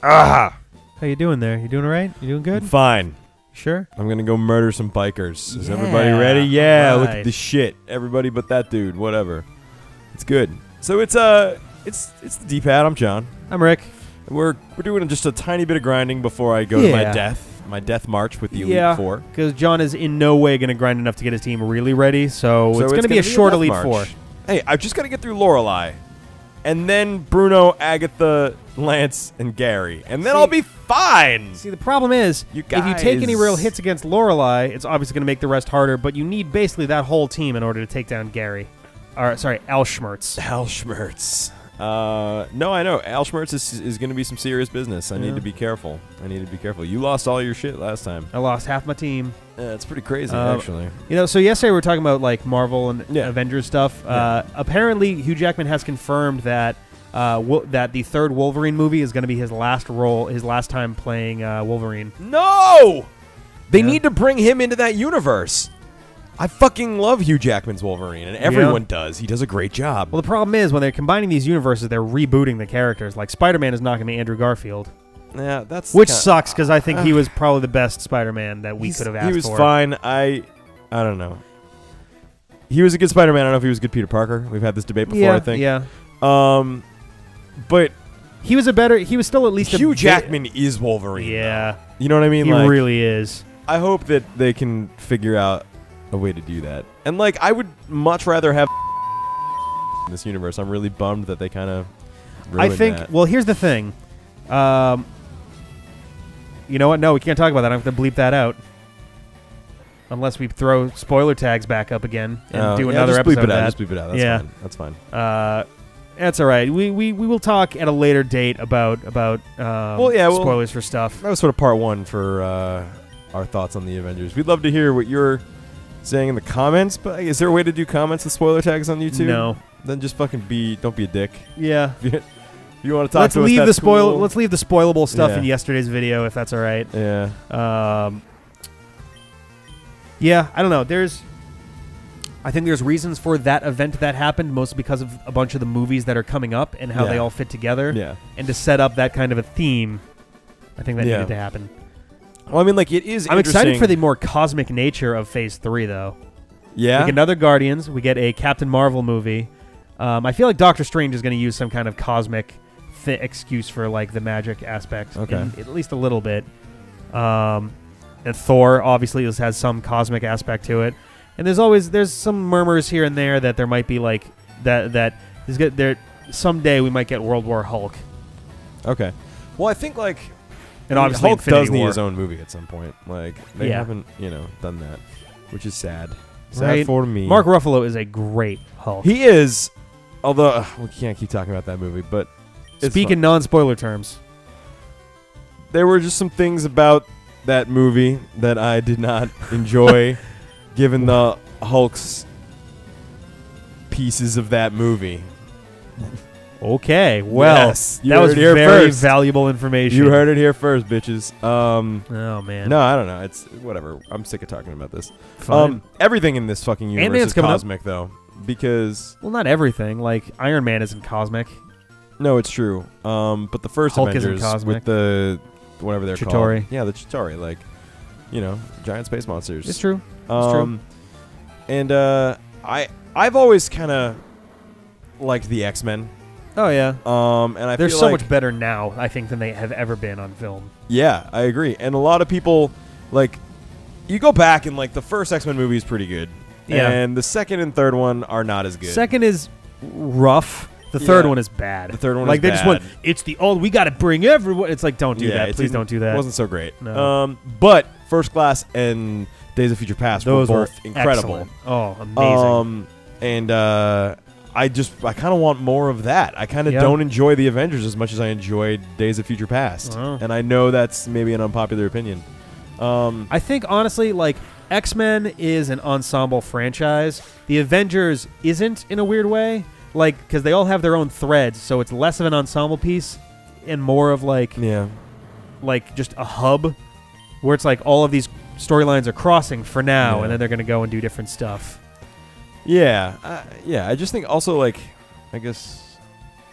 Ah! How you doing there? You doing all right? You doing good? Fine. Sure? I'm going to go murder some bikers. Is Yeah. everybody ready? Yeah, look Right. at this shit. Everybody but that dude. Whatever. It's good. So it's the D-pad. I'm John. I'm Rick. We're doing just a tiny bit of grinding before I go to my death march with the Elite Four. Because John is in no way going to grind enough to get his team really ready, so it's going to be a short death Elite march. Four. Hey, I've just got to get through Lorelei. And then Bruno, Agatha, Lance, and Gary. And then I'll be fine. See, the problem is, if you take any real hits against Lorelei, it's obviously going to make the rest harder, but you need basically that whole team in order to take down Gary. Al Schmertz. Al Schmertz. No, I know. Al Schmertz is going to be some serious business. I need to be careful. You lost all your shit last time. I lost half my team. It's pretty crazy, actually. So yesterday we were talking about like Marvel and Avengers stuff. Apparently, Hugh Jackman has confirmed that that the third Wolverine movie is going to be his last time playing Wolverine. No! They need to bring him into that universe. I fucking love Hugh Jackman's Wolverine, and everyone does. He does a great job. Well, the problem is when they're combining these universes, they're rebooting the characters. Like Spider-Man is not going to be Andrew Garfield. Yeah, which sucks because I think he was probably the best Spider-Man that we could have asked for. He was fine. I don't know. He was a good Spider-Man. I don't know if he was a good Peter Parker. We've had this debate before, I think. Yeah. But he was still at least Hugh Jackman is Wolverine. Yeah. Though. You know what I mean? He really is. I hope that they can figure out a way to do that. And I would much rather have in this universe. I'm really bummed that they kind of ruined that. Well, here's the thing. You know what? No, we can't talk about that. I'm going to bleep that out. Unless we throw spoiler tags back up again and do another episode of that. Just bleep it out. That's fine. That's all right. We will talk at a later date about spoilers for stuff. That was sort of part one for our thoughts on the Avengers. We'd love to hear what you're saying in the comments, but is there a way to do comments with spoiler tags on YouTube? No. Then just don't be a dick. Yeah. You want to talk Let's to us? Let's leave the spoilable stuff in yesterday's video, if that's all right. Yeah. Yeah, I don't know. I think there's reasons for that event that happened, mostly because of a bunch of the movies that are coming up and how they all fit together. Yeah. And to set up that kind of a theme, I think that needed to happen. Well, I mean, it is. I'm excited for the more cosmic nature of Phase 3, though. Yeah. We get another Guardians. We get a Captain Marvel movie. I feel like Doctor Strange is going to use some kind of cosmic excuse for the magic aspect, at least a little bit. And Thor obviously has some cosmic aspect to it. And there's some murmurs here and there that there might be that someday we might get World War Hulk. Okay. Well, I think and obviously Hulk Infinity does need War. his own movie at some point. They haven't done that, which is sad. Sad Right. for me. Mark Ruffalo is a great Hulk. He is, although we can't keep talking about that movie. But speak in non-spoiler terms. There were just some things about that movie that I did not enjoy, given the Hulk's pieces of that movie. Okay, well, yes, that was very valuable information. You heard it here first, bitches. Oh man. No, I don't know. It's whatever. I'm sick of talking about this. Fine. Everything in this fucking universe Ant-Man's is coming cosmic, though, because not everything. Iron Man isn't cosmic. No, it's true. But the first Hulk Avengers isn't cosmic. with the whatever they're Chitauri. called. Yeah, the Chitauri, giant space monsters. It's true. It's true. And I've always kind of liked the X-Men. Oh yeah. And they're so much better now, I think, than they have ever been on film. Yeah, I agree. And a lot of people you go back and the first X-Men movie is pretty good. Yeah. And the second and third one are not as good. Second is rough. The third one is bad. The third one is they bad. just went, it's the old, we got to bring everyone. It's don't do that. Please don't do that. It wasn't so great. No. But First Class and Days of Future Past Those were both incredible. Excellent. Oh, amazing. And I kind of want more of that. I kind of don't enjoy the Avengers as much as I enjoyed Days of Future Past. Oh. And I know that's maybe an unpopular opinion. I think, honestly, X-Men is an ensemble franchise. The Avengers isn't, in a weird way. Because they all have their own threads, so it's less of an ensemble piece and more of just a hub where it's all of these storylines are crossing for now, and then they're going to go and do different stuff. Yeah. I just think also, I guess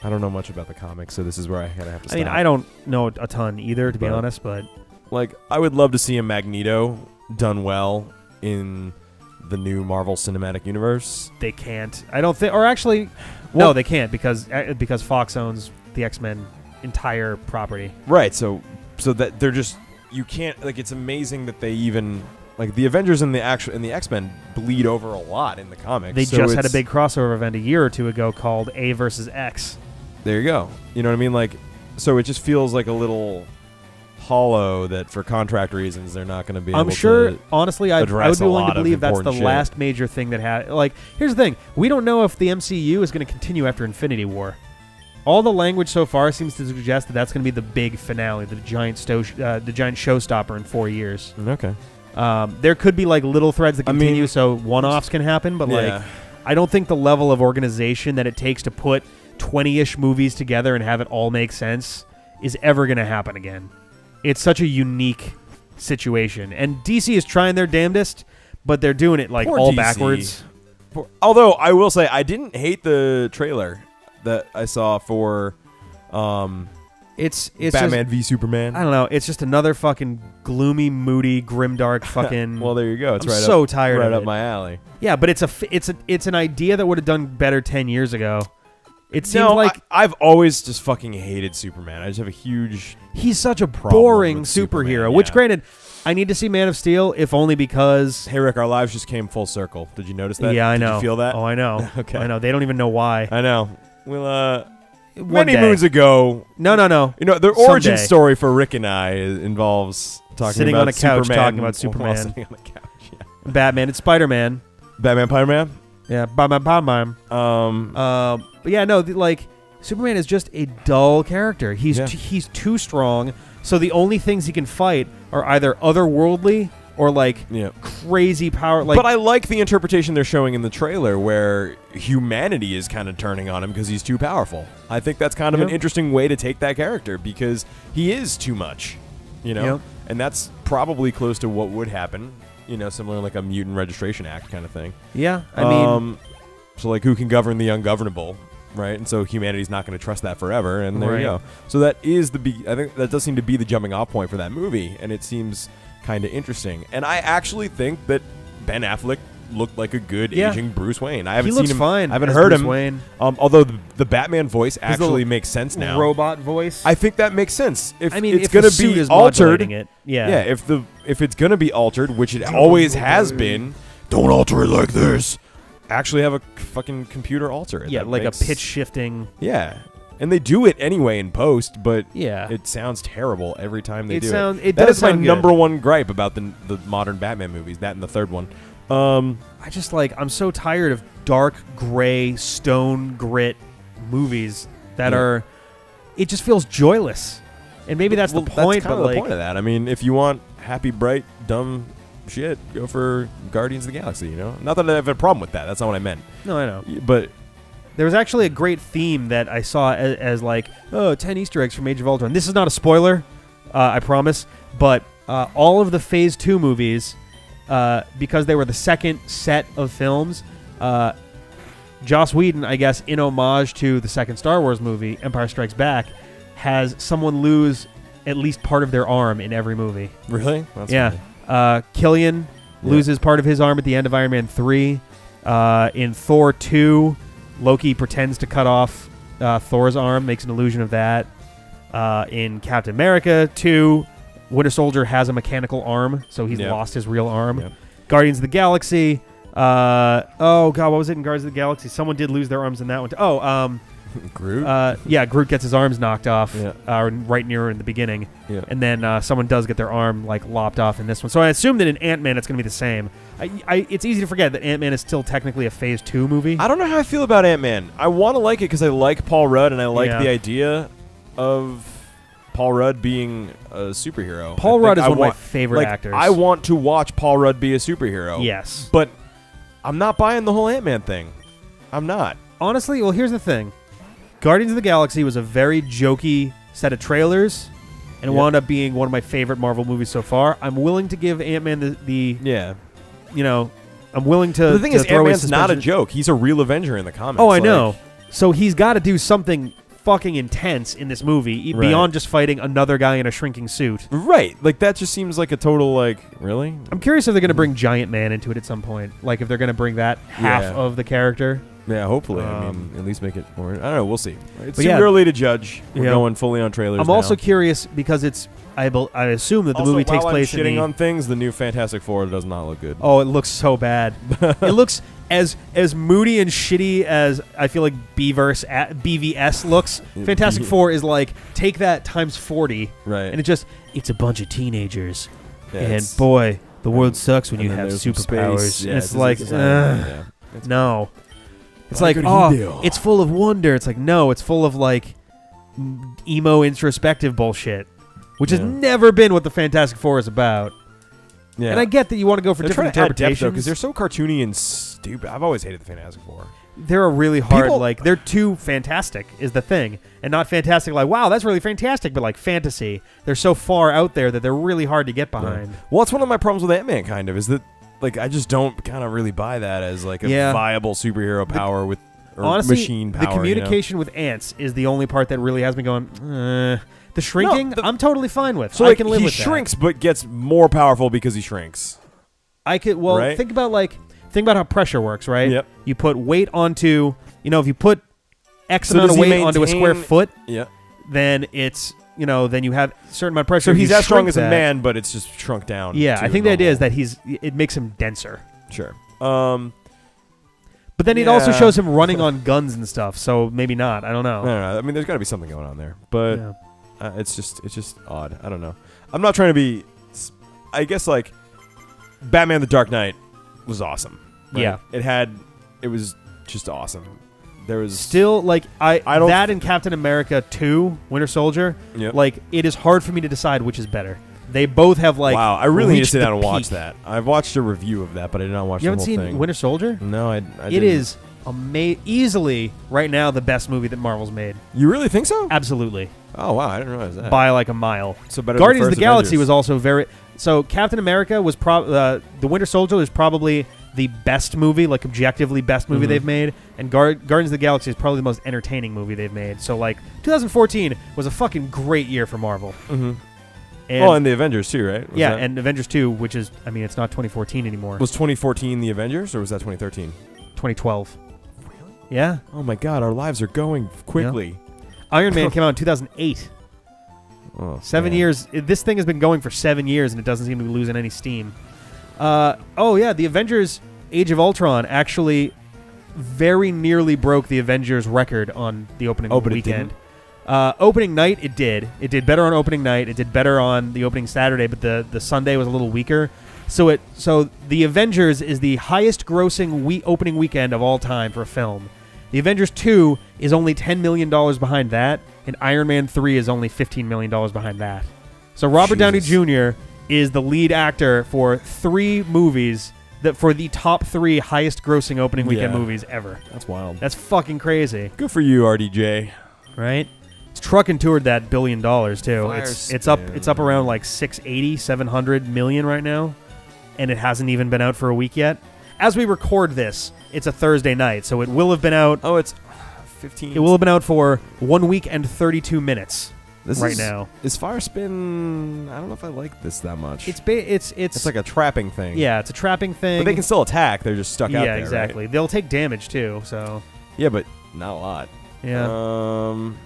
I don't know much about the comics, so this is where I kind of have to stop. I mean, I don't know a ton either, to be honest, but like, I would love to see a Magneto done well in the new Marvel Cinematic Universe. They can't. I don't think, or actually, no, they can't because Fox owns the X-Men entire property. Right. So that they're just, you can't, like, it's amazing that they even, like, the Avengers and the X-Men bleed over a lot in the comics. They just had a big crossover event a year or two ago called A versus X. There you go. You know what I mean? Like, so it just feels like a little hollow that for contract reasons they're not going to be able to honestly, I would be willing to believe that's the last major thing that had. Like, here's the thing: we don't know if the MCU is going to continue after Infinity War. All the language so far seems to suggest that that's going to be the big finale, the giant showstopper in 4 years. Okay. There could be like little threads that continue, so one-offs can happen, but like, I don't think the level of organization that it takes to put 20-ish movies together and have it all make sense is ever going to happen again. It's such a unique situation, and DC is trying their damnedest, but they're doing it like Poor all DC. backwards. Although I will say I didn't hate the trailer that I saw for it's Batman just, v Superman. I don't know. It's just another fucking gloomy, moody, grimdark fucking. Well, there you go. It's I'm so tired right of up it. my alley. Yeah, but it's an idea that would have done better 10 years ago. It seems like I've always just fucking hated Superman. I just have a huge. He's such a problem boring with superhero. Superman, Which, yeah. granted, I need to see Man of Steel, if only because. Hey Rick, our lives just came full circle. Did you notice that? Yeah, I know. Did you feel that? Oh, I know. Okay. I know. They don't even know why. I know. Well, One many day. moons ago. No. You know, the origin Someday. story for Rick and I involves talking Sitting about on a couch Superman talking about while Superman. sitting on the couch. Yeah. Batman and Spider-Man. Batman, Spider-Man. Yeah, Batman. But yeah, no, like Superman is just a dull character. He's too strong. So the only things he can fight are either otherworldly or like crazy power. Like, but I like the interpretation they're showing in the trailer where humanity is kind of turning on him because he's too powerful. I think that's kind of an interesting way to take that character because he is too much, you know? And that's probably close to what would happen, you know, similar like a Mutant Registration Act kind of thing. Yeah, I mean... So like who can govern the ungovernable, right? And so humanity's not going to trust that forever, and there you go. So that is I think that does seem to be the jumping off point for that movie, and it seems kind of interesting. And I actually think that Ben Affleck looked like a good aging Bruce Wayne. I haven't seen him. Fine. I haven't heard Bruce him. Wayne. Although the Batman voice actually makes sense now. Robot voice. I think that makes sense. If it's if going the to suit be is altered, modulating it, if it's going to be altered, which it always has been, don't alter it like this. Actually have a fucking computer alter it. Yeah, like a pitch shifting. Yeah. And they do it anyway in post, but yeah, it sounds terrible every time they do it. It that does is my sound number good. one gripe about the modern Batman movies, that and the third one. I just I'm so tired of dark, gray, stone grit movies that are... It just feels joyless. And maybe that's the point, that's kind but of the point of that. I mean, if you want happy, bright, dumb shit, go for Guardians of the Galaxy, you know? Not that I have a problem with that. That's not what I meant. No, I know. But there was actually a great theme that I saw as 10 Easter eggs from Age of Ultron. This is not a spoiler, I promise, but all of the Phase 2 movies, because they were the second set of films, Joss Whedon, I guess, in homage to the second Star Wars movie, Empire Strikes Back, has someone lose at least part of their arm in every movie. Really? That's yeah. funny. Killian loses part of his arm at the end of Iron Man 3. In Thor 2, Loki pretends to cut off Thor's arm, makes an illusion of that. In Captain America 2, Winter Soldier has a mechanical arm, so he's lost his real arm. Yep. Guardians of the Galaxy. Oh, God, what was it in Guardians of the Galaxy? Someone did lose their arms in that one. Groot? Groot gets his arms knocked off right near in the beginning. Yeah. And then someone does get their arm lopped off in this one. So I assume that in Ant-Man it's going to be the same. It's easy to forget that Ant-Man is still technically a Phase 2 movie. I don't know how I feel about Ant-Man. I want to like it because I like Paul Rudd and I like the idea of Paul Rudd being a superhero. Paul Rudd is one of my favorite actors. I want to watch Paul Rudd be a superhero. Yes. But I'm not buying the whole Ant-Man thing. I'm not. Honestly, well, here's the thing. Guardians of the Galaxy was a very jokey set of trailers, and it wound up being one of my favorite Marvel movies so far. I'm willing to give Ant-Man I'm willing to. But the thing is, Ant-Man's not a joke. He's a real Avenger in the comics. Oh, I know. So he's got to do something fucking intense in this movie, beyond just fighting another guy in a shrinking suit. Right. Like, that just seems like a total, like, really? I'm curious if they're going to bring Giant Man into it at some point. Like, if they're going to bring that half of the character. Yeah, hopefully. I mean, at least make it more... I don't know. We'll see. It's too early to judge. We're going fully on trailers I'm also curious because it's... I assume that the movie takes place in shitting on things, the new Fantastic Four does not look good. Oh, it looks so bad. It looks as moody and shitty as I feel like BVS looks. Fantastic Four is like, take that times 40. Right. And it's a bunch of teenagers. Yeah, and boy, the world sucks when you have superpowers. Yeah, it's like, no. It's like, it's full of wonder. It's like, no, it's full of like emo introspective bullshit. Which has never been what the Fantastic Four is about. Yeah. And I get that you want to go for different interpretations. Because they're so cartoony and stupid. I've always hated the Fantastic Four. They're a really hard, they're too fantastic is the thing. And not fantastic like, wow, that's really fantastic, but like fantasy. They're so far out there that they're really hard to get behind. Yeah. Well, it's one of my problems with Ant-Man, kind of, is that like I just don't kind of really buy that as like a viable superhero power with honestly, machine power. The communication with ants is the only part that really has me going, The shrinking, I'm totally fine with. So I can live with that. He shrinks, but gets more powerful because he shrinks. Right? think about how pressure works, right? Yep. You put weight onto, if you put X amount of weight onto a square foot, then it's, then you have a certain amount of pressure. So he's as strong as a man, but it's just shrunk down. Yeah, I think the idea is that it makes him denser. Sure. But then it also shows him running on guns and stuff, so maybe not. I don't know. I mean, there's got to be something going on there, but. Yeah. It's just odd. I don't know. I'm not trying to be... I guess, like, Batman the Dark Knight was awesome. Right? Yeah. It was just awesome. There was... Still, like, I don't... That and Captain America 2, Winter Soldier, like, it is hard for me to decide which is better. They both have, like... Wow, I really need to sit down and watch that. I've watched a review of that, but I did not watch the whole thing. You haven't seen Winter Soldier? No, I didn't. It is... easily right now the best movie that Marvel's made. You really think so? Absolutely. Oh wow, I didn't realize that. By like a mile. So better. Guardians than of the Galaxy was also very. So Captain America was the Winter Soldier is probably the best movie, like objectively best movie they've made, and Guardians of the Galaxy is probably the most entertaining movie they've made. So like 2014 was a fucking great year for Marvel. Mm-hmm. And the Avengers too, right? And Avengers 2, which is, I mean, it's not 2014 anymore. Was 2014 the Avengers, or was that 2013? 2012. Yeah. Oh my God, our lives are going quickly. Yeah. Iron Man came out in 2008. Oh, 7 years. This thing has been going for 7 years, and it doesn't seem to be losing any steam. The Avengers Age of Ultron actually very nearly broke the Avengers record on the opening weekend. Opening night, it did. It did better on opening night. It did better on the opening Saturday, but the Sunday was a little weaker. So the Avengers is the highest grossing opening weekend of all time for a film. The Avengers 2 is only $10 million behind that, and Iron Man 3 is only $15 million behind that. So Robert Downey Jr. is the lead actor for 3 movies that for the top 3 highest grossing opening weekend movies ever. That's wild. That's fucking crazy. Good for you, RDJ. Right? It's trucking toward that $1 billion too. It's up around like 700 million right now, and it hasn't even been out for a week yet. As we record this, it's a Thursday night, so it will have been out. Oh, it's 15. It will have been out for 1 week and 32 minutes now. Is Fire Spin? I don't know if I like this that much. It's like a trapping thing. Yeah, it's a trapping thing. But they can still attack. They're just stuck out there. Yeah, exactly. Right? They'll take damage too. So. Yeah, but not a lot. Yeah.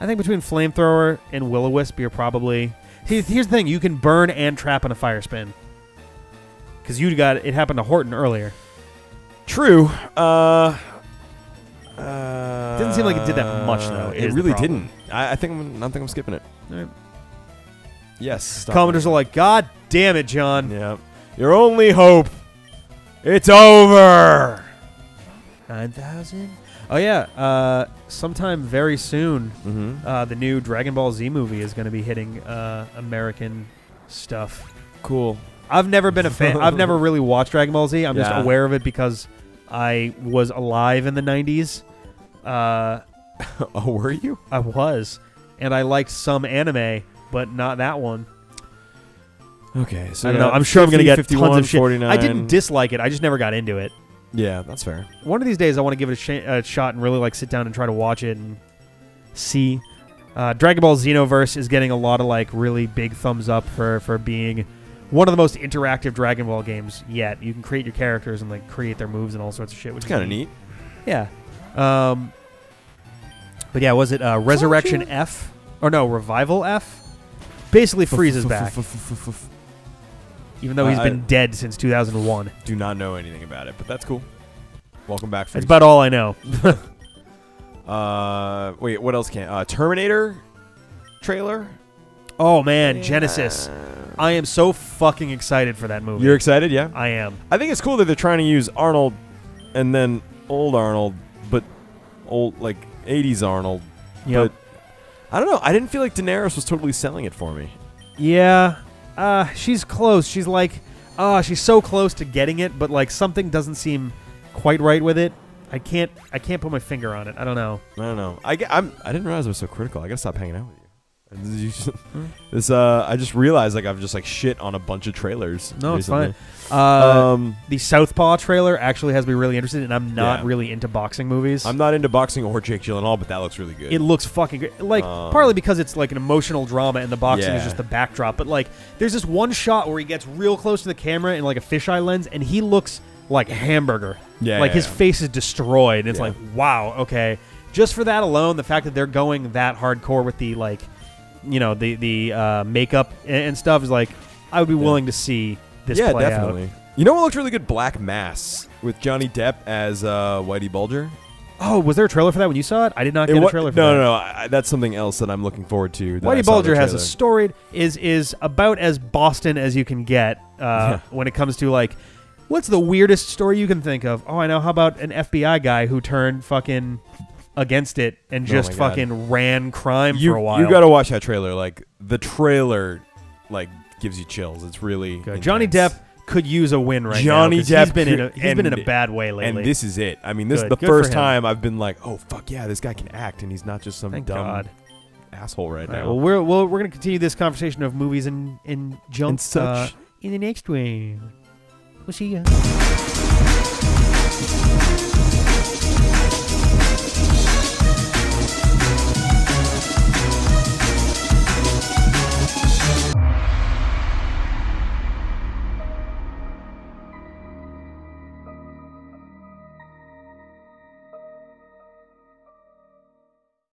I think between Flamethrower and Will-O-Wisp, you're probably. Here's the thing: you can burn and trap on a Fire Spin. Because it happened to Horton earlier. True. It doesn't seem like it did that much, though. It really didn't. I think I'm skipping it. All right. Yes. Commenters are like, God damn it, John. Yeah. Your only hope. It's over. 9,000? Oh, yeah. Sometime very soon, the new Dragon Ball Z movie is going to be hitting American stuff. Cool. I've never been a fan. I've never really watched Dragon Ball Z. I'm just aware of it because I was alive in the 90s. Oh, were you? I was. And I liked some anime, but not that one. Okay. So I don't know. I'm sure I'm going to get 51, tons of shit. 49. I didn't dislike it. I just never got into it. Yeah, that's fair. One of these days, I want to give it a shot and really like sit down and try to watch it and see. Dragon Ball Xenoverse is getting a lot of like really big thumbs up for being one of the most interactive Dragon Ball games yet. You can create your characters and like create their moves and all sorts of shit, which is kind of neat. Yeah. But yeah, was it Resurrection F? Or no, Revival F? Basically Frieza's back. Even though he's been dead since 2001. Do not know anything about it, but that's cool. Welcome back, Frieza. That's about all I know. Wait, what else Terminator trailer? Oh, man, Genesis. I am so fucking excited for that movie. You're excited, yeah? I am. I think it's cool that they're trying to use Arnold and then old Arnold, but old, like, 80s Arnold. Yep. But I don't know. I didn't feel like Daenerys was totally selling it for me. Yeah. She's close. She's like, she's so close to getting it, but like something doesn't seem quite right with it. I can't put my finger on it. I don't know. I didn't realize I was so critical. I gotta stop hanging out with you. I just realized like I've just like shit on a bunch of trailers. No, recently. It's fine. The Southpaw trailer actually has me really interested, and I'm not really into boxing movies. I'm not into boxing or Jake Gyllenhaal, but that looks really good. It looks fucking good. Like partly because it's like an emotional drama, and the boxing is just the backdrop. But like, there's this one shot where he gets real close to the camera in like a fisheye lens, and he looks like a hamburger. Yeah, like his face is destroyed. And it's like, wow, okay. Just for that alone, the fact that they're going that hardcore with the like, you know, the makeup and stuff is like, I would be willing to see this play definitely. out. You know what looks really good? Black Mass with Johnny Depp as Whitey Bulger. Oh, was there a trailer for that when you saw it? I did not get a trailer for that. No. That's something else that I'm looking forward to. Whitey Bulger has a storied is about as Boston as you can get when it comes to like, what's the weirdest story you can think of? Oh, I know. How about an FBI guy who turned fucking against it and just fucking ran crime for a while? You got to watch that trailer. Like the trailer, like gives you chills. It's really good. Johnny Depp could use a win right now. Johnny Depp he's been in a bad way lately. And this is it. I mean, this is the first time I've been like, oh fuck yeah, this guy can act, and he's not just some dumb asshole right now. Well, we're gonna continue this conversation of movies and junk and such in the next one. We'll see you.